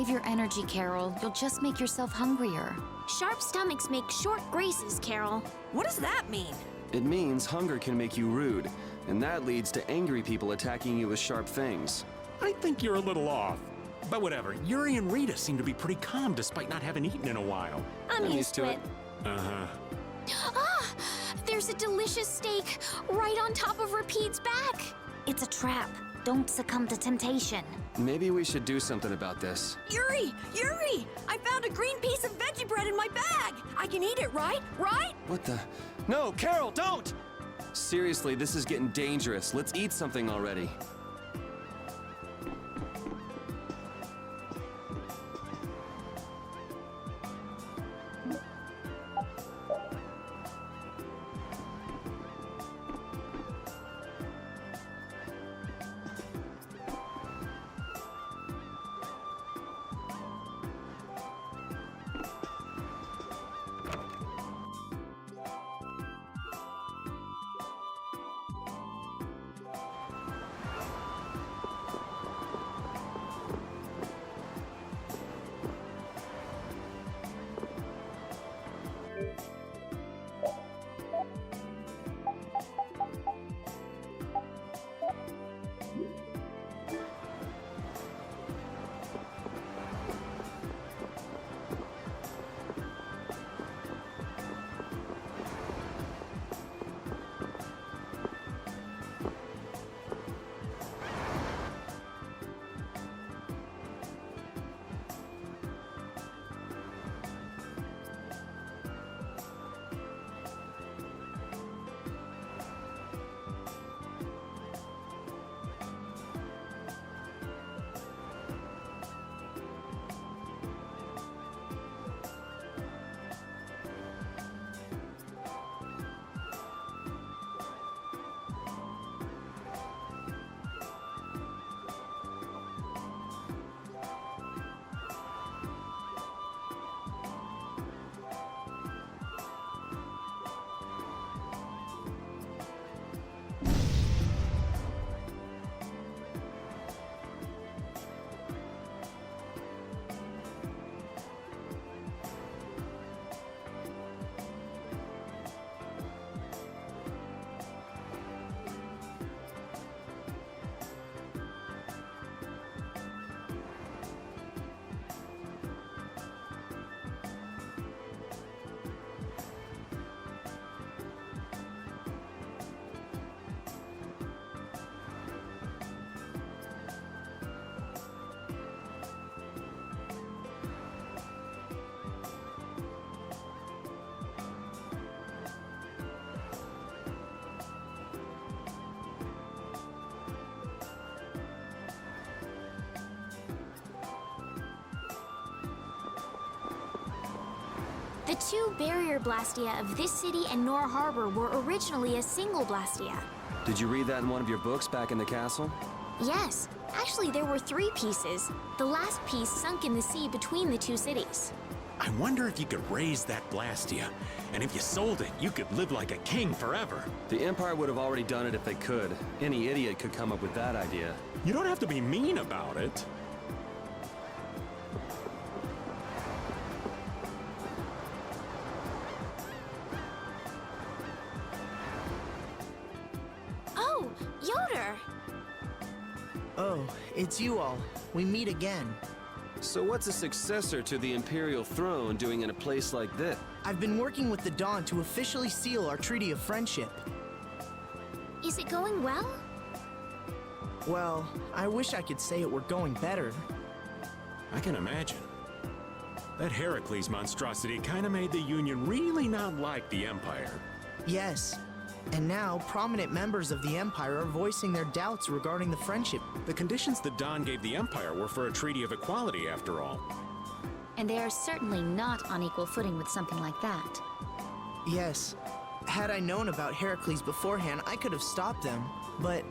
save your energy, Carol. You'll just make yourself hungrier. Sharp stomachs make short graces, Carol. What does that mean? It means hunger can make you rude, and that leads to angry people attacking you with sharp things. I think you're a little off. But whatever, Yuri and Rita seem to be pretty calm despite not having eaten in a while. I'm used to it. Uh-huh. Ah! There's a delicious steak right on top of Rapide's back. It's a trap. Don't succumb to temptation. Maybe we should do something about this. Yuri! Yuri! I found a green piece of veggie bread in my bag! I can eat it, right? Right? What the? No, Carol, don't! Seriously, this is getting dangerous. Let's eat something already. The two barrier blastia of this city and Nor Harbor were originally a single blastia. Did you read that in one of your books back in the castle? Yes, actually there were 3 pieces. The last piece sunk in the sea between the 2 cities. I wonder if you could raise that blastia. And if you sold it, you could live like a king forever. The Empire would have already done it if they could. Any idiot could come up with that idea. You don't have to be mean about it. Oh, Yoder! Oh, it's you all. We meet again. So what's a successor to the Imperial throne doing in a place like this? I've been working with the Dawn to officially seal our Treaty of Friendship. Is it going well? Well, I wish I could say it were going better. I can imagine. That Heracles monstrosity kinda made the Union really not like the Empire. Yes. And now, prominent members of the Empire are voicing their doubts regarding the friendship. The conditions the Dawn gave the Empire were for a treaty of equality, after all. And they are certainly not on equal footing with something like that. Yes. Had I known about Heracles beforehand, I could have stopped them, but...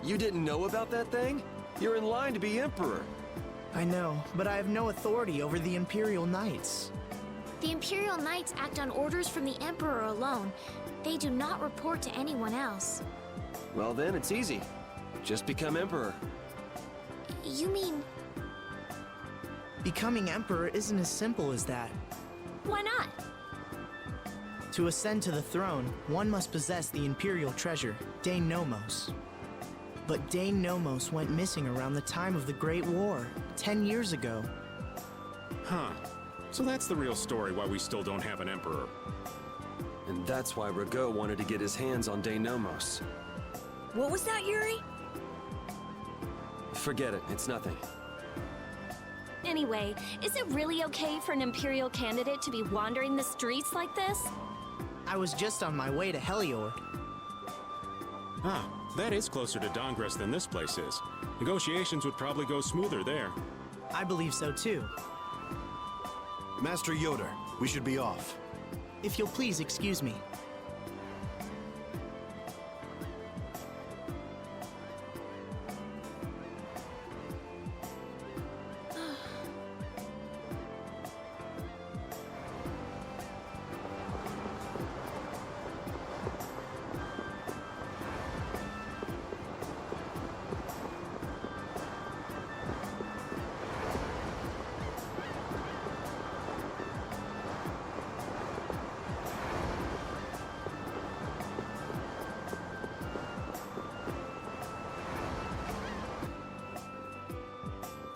You didn't know about that thing? You're in line to be Emperor. I know, but I have no authority over the Imperial Knights. The Imperial Knights act on orders from the Emperor alone. They do not report to anyone else. Well then, it's easy. Just become Emperor. You mean... Becoming emperor isn't as simple as that. Why not? To ascend to the throne, one must possess the imperial treasure, Dane Nomos. But Dane Nomos went missing around the time of the Great War, 10 years ago. Huh. So that's the real story why we still don't have an emperor. And that's why Rago wanted to get his hands on Dane Nomos. What was that, Yuri? Forget it, it's nothing. Anyway, is it really okay for an Imperial candidate to be wandering the streets like this? I was just on my way to Heliord. Ah, that is closer to Dongres than this place is. Negotiations would probably go smoother there. I believe so too. Master Yoder, we should be off. If you'll please excuse me.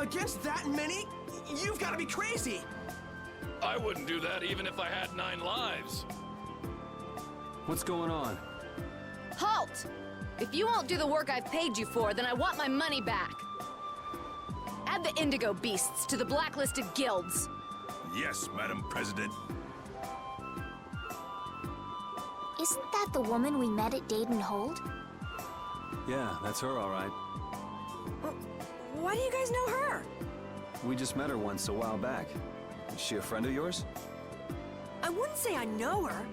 Against that many? You've got to be crazy! I wouldn't do that even if I had 9 lives. What's going on? Halt! If you won't do the work I've paid you for, then I want my money back. Add the Indigo Beasts to the blacklisted guilds. Yes, Madam President. Isn't that the woman we met at Dayton Hold? Yeah, that's her, all right. Why do you guys know her? We just met her once a while back. Is she a friend of yours? I wouldn't say I know her.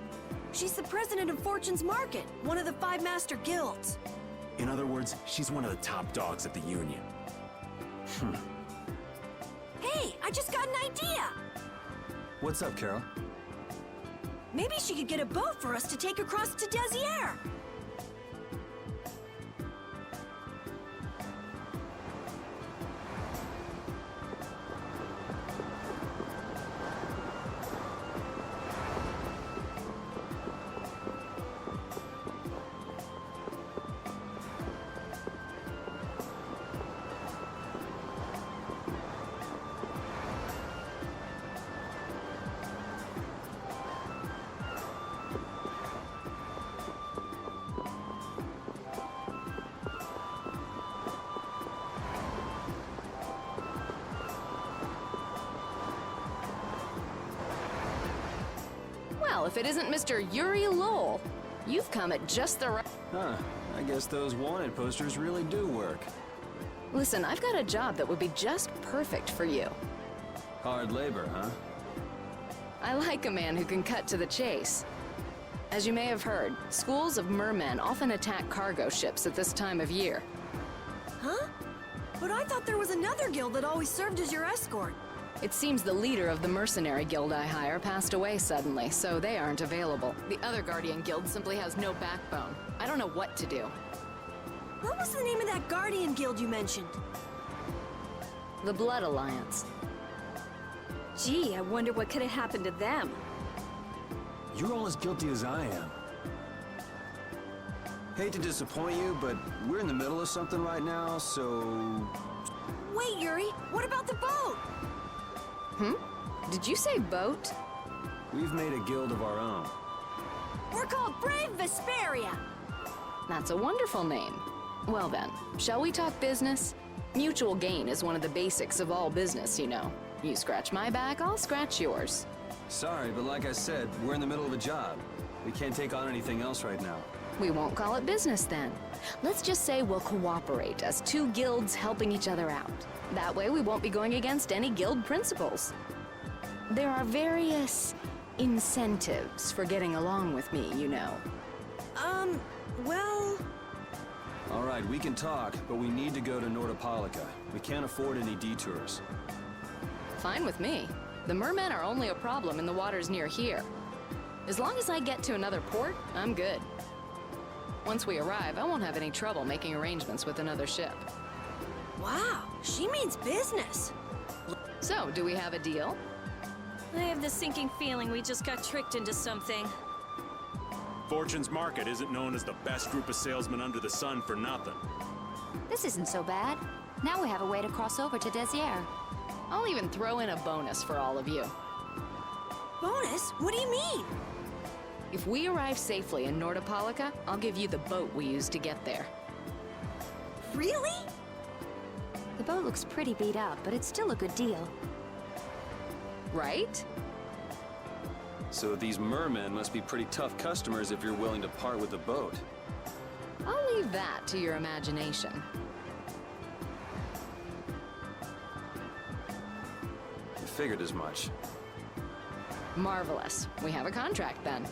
She's the president of Fortune's Market, one of the 5 master guilds. In other words, she's one of the top dogs at the Union. Hey, I just got an idea! What's up, Carol? Maybe she could get a boat for us to take across to Desier. Well, if it isn't Mr. Yuri Lowell, you've come at just the right... Huh, I guess those wanted posters really do work. Listen, I've got a job that would be just perfect for you. Hard labor, huh? I like a man who can cut to the chase. As you may have heard, schools of mermen often attack cargo ships at this time of year. Huh? But I thought there was another guild that always served as your escort. It seems the leader of the mercenary guild I hire passed away suddenly, so they aren't available. The other Guardian guild simply has no backbone. I don't know what to do. What was the name of that Guardian guild you mentioned? The Blood Alliance. Gee, I wonder what could have happened to them. You're all as guilty as I am. Hate to disappoint you, but we're in the middle of something right now, so... Wait, Yuri, what about the boat? Did you say boat? We've made a guild of our own. We're called Brave Vesperia. That's a wonderful name. Well then, shall we talk business? Mutual gain is one of the basics of all business, you know. You scratch my back, I'll scratch yours. Sorry, but like I said, we're in the middle of a job. We can't take on anything else right now. We won't call it business then. Let's just say we'll cooperate as 2 guilds helping each other out. That way we won't be going against any guild principles. There are various incentives for getting along with me, you know. Well... All right, we can talk, but we need to go to Nordopolica. We can't afford any detours. Fine with me. The mermen are only a problem in the waters near here. As long as I get to another port, I'm good. Once we arrive, I won't have any trouble making arrangements with another ship. Wow, she means business. So, do we have a deal? I have the sinking feeling we just got tricked into something. Fortune's Market isn't known as the best group of salesmen under the sun for nothing. This isn't so bad. Now we have a way to cross over to Desier. I'll even throw in a bonus for all of you. Bonus? What do you mean? If we arrive safely in Nordopolica, I'll give you the boat we used to get there. Really? The boat looks pretty beat up, but it's still a good deal. Right? So these mermen must be pretty tough customers if you're willing to part with the boat. I'll leave that to your imagination. I figured as much. Marvelous. We have a contract then.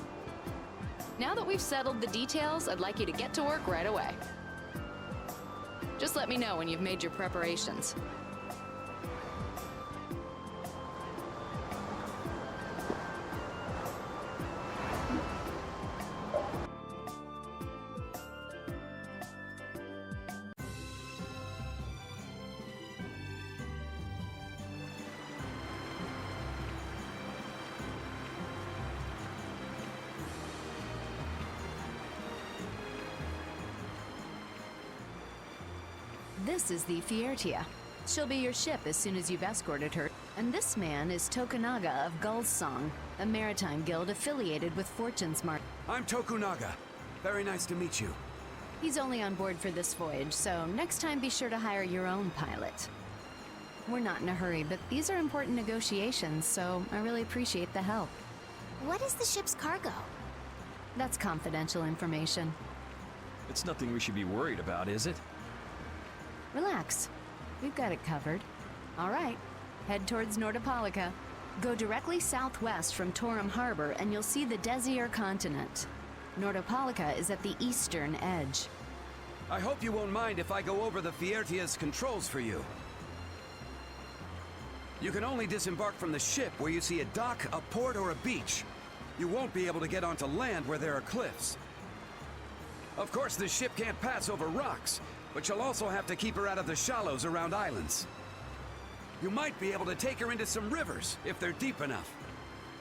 Now that we've settled the details, I'd like you to get to work right away. Just let me know when you've made your preparations. This is the Fiertia. She'll be your ship as soon as you've escorted her. And this man is Tokunaga of Gull's Song, a maritime guild affiliated with Fortune's Market. I'm Tokunaga. Very nice to meet you. He's only on board for this voyage, so next time be sure to hire your own pilot. We're not in a hurry, but these are important negotiations, so I really appreciate the help. What is the ship's cargo? That's confidential information. It's nothing we should be worried about, is it? Relax. We've got it covered. All right. Head towards Nordopolica. Go directly southwest from Torum Harbor and you'll see the Desier continent. Nordopolica is at the eastern edge. I hope you won't mind if I go over the Fiertia's controls for you. You can only disembark from the ship where you see a dock, a port, or a beach. You won't be able to get onto land where there are cliffs. Of course, the ship can't pass over rocks, but you'll also have to keep her out of the shallows around islands. You might be able to take her into some rivers, if they're deep enough.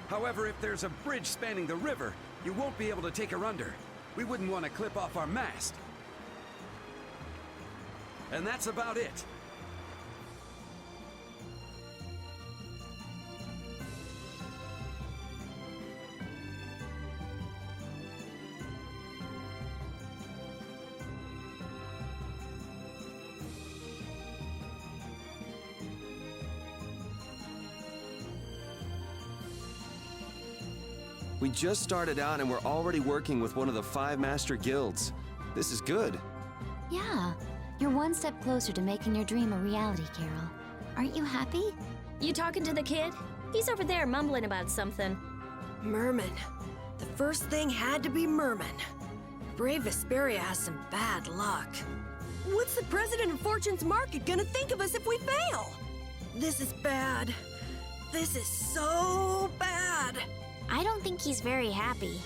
However, if there's a bridge spanning the river, you won't be able to take her under. We wouldn't want to clip off our mast. And that's about it. We just started out and we're already working with one of the 5 master guilds. This is good. Yeah, you're one step closer to making your dream a reality, Carol. Aren't you happy? You talking to the kid? He's over there mumbling about something. Merman. The first thing had to be merman. Brave Vesperia has some bad luck. What's the president of Fortune's Market gonna think of us if we fail? This is bad. This is so bad. I don't think he's very happy.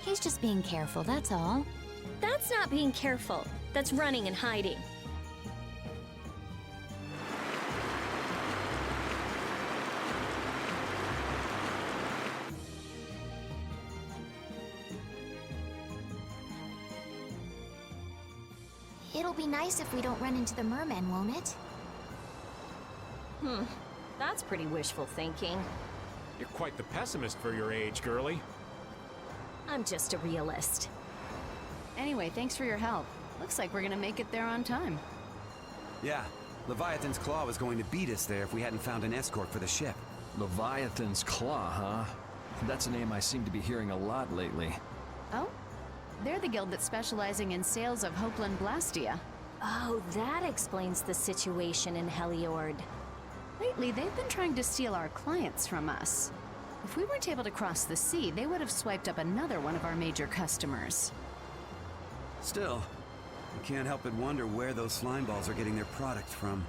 He's just being careful, that's all. That's not being careful. That's running and hiding. It'll be nice if we don't run into the mermen, won't it? That's pretty wishful thinking. You're quite the pessimist for your age, girlie. I'm just a realist. Anyway, thanks for your help. Looks like we're gonna make it there on time. Yeah, Leviathan's Claw was going to beat us there if we hadn't found an escort for the ship. Leviathan's Claw, huh? That's a name I seem to be hearing a lot lately. Oh? They're the guild that's specializing in sales of Hopeland Blastia. Oh, that explains the situation in Heliord. Lately, they've been trying to steal our clients from us. If we weren't able to cross the sea, they would have swiped up another one of our major customers. Still, I can't help but wonder where those slime balls are getting their product from.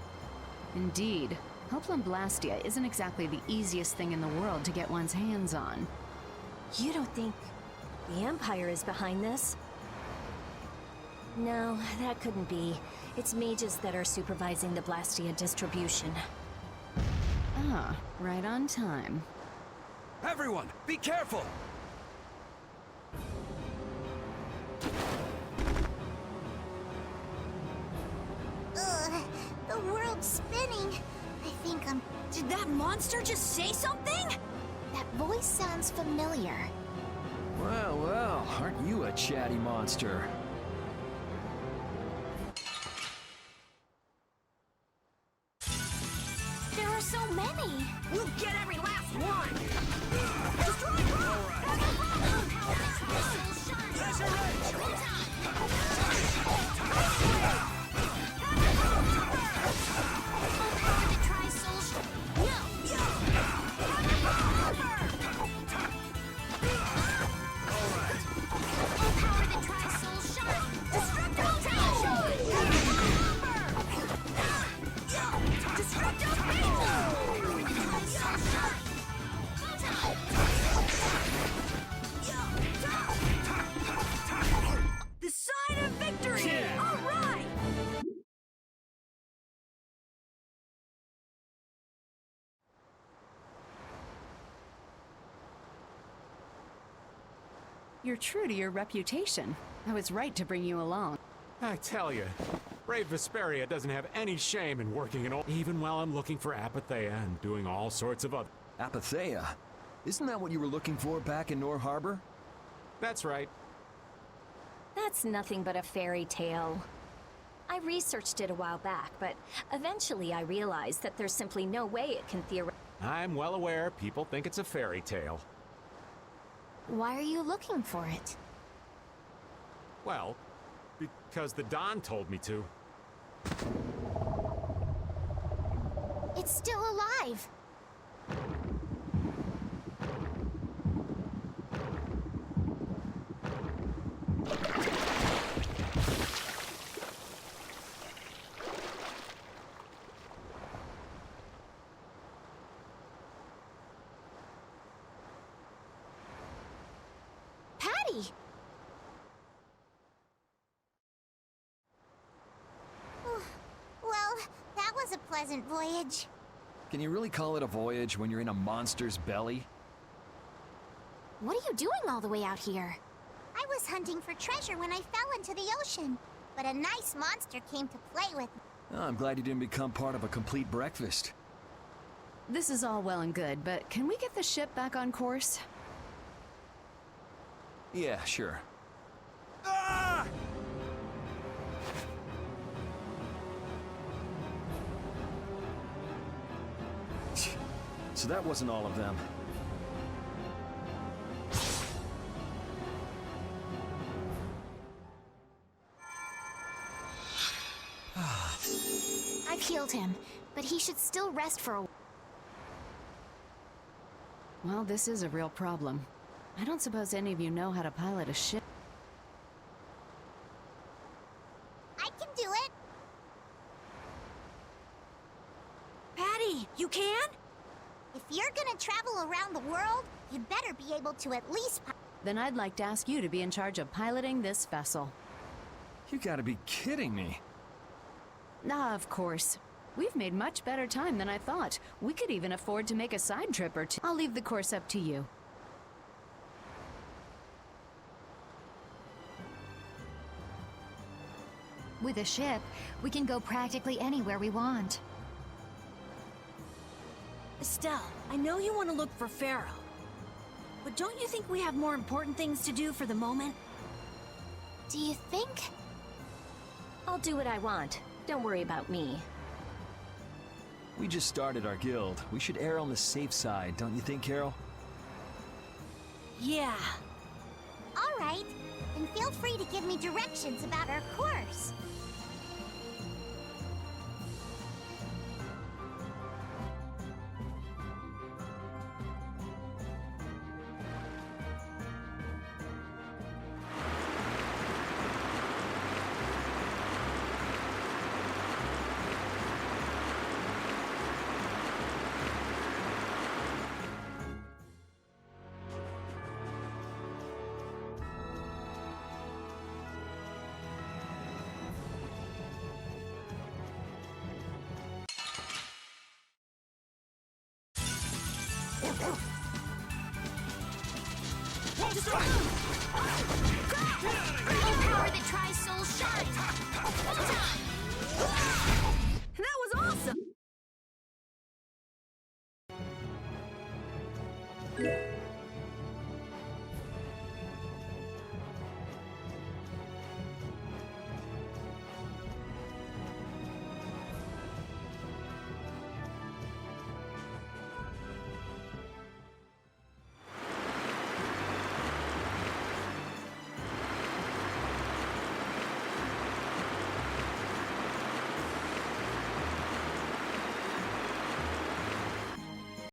Indeed. Hopeland Blastia isn't exactly the easiest thing in the world to get one's hands on. You don't think the Empire is behind this? No, that couldn't be. It's mages that are supervising the Blastia distribution. Ah, right on time. Everyone, be careful! Ugh, the world's spinning. I think I'm... Did that monster just say something? That voice sounds familiar. Well, well, aren't you a chatty monster? There are so many. We'll get every last one! The sign of victory! Yeah. All right! You're true to your reputation. I was right to bring you along. I tell you, brave Vesperia doesn't have any shame in working in all, even while I'm looking for Apatheia and doing all sorts of other... Apatheia? Isn't that what you were looking for back in Nor Harbor? That's right. That's nothing but a fairy tale. I researched it a while back, but eventually I realized that there's simply no way it can theoretically... I'm well aware people think it's a fairy tale. Why are you looking for it? Well, because the Don told me to. It's still alive. Patty! Well, that was a pleasant voyage. Can you really call it a voyage when you're in a monster's belly? What are you doing all the way out here? I was hunting for treasure when I fell into the ocean, but a nice monster came to play with me. Oh, I'm glad you didn't become part of a complete breakfast. This is all well and good, but can we get the ship back on course? Yeah, sure. Ah! So that wasn't all of them. I've healed him, but he should still rest for a while. Well, this is a real problem. I don't suppose any of you know how to pilot a ship. I can do it. Patty, you can? If you're gonna travel around the world, you'd better be able to at least Then I'd like to ask you to be in charge of piloting this vessel. You gotta be kidding me. Ah, of course. We've made much better time than I thought. We could even afford to make a side trip or two. I'll leave the course up to you. With a ship, we can go practically anywhere we want. Estelle, I know you want to look for Pharaoh. But don't you think we have more important things to do for the moment? Do you think? I'll do what I want. Don't worry about me. We just started our guild. We should err on the safe side, don't you think, Carol? Yeah. All right. Then feel free to give me directions about our course. Power that tries soul shine. That was awesome!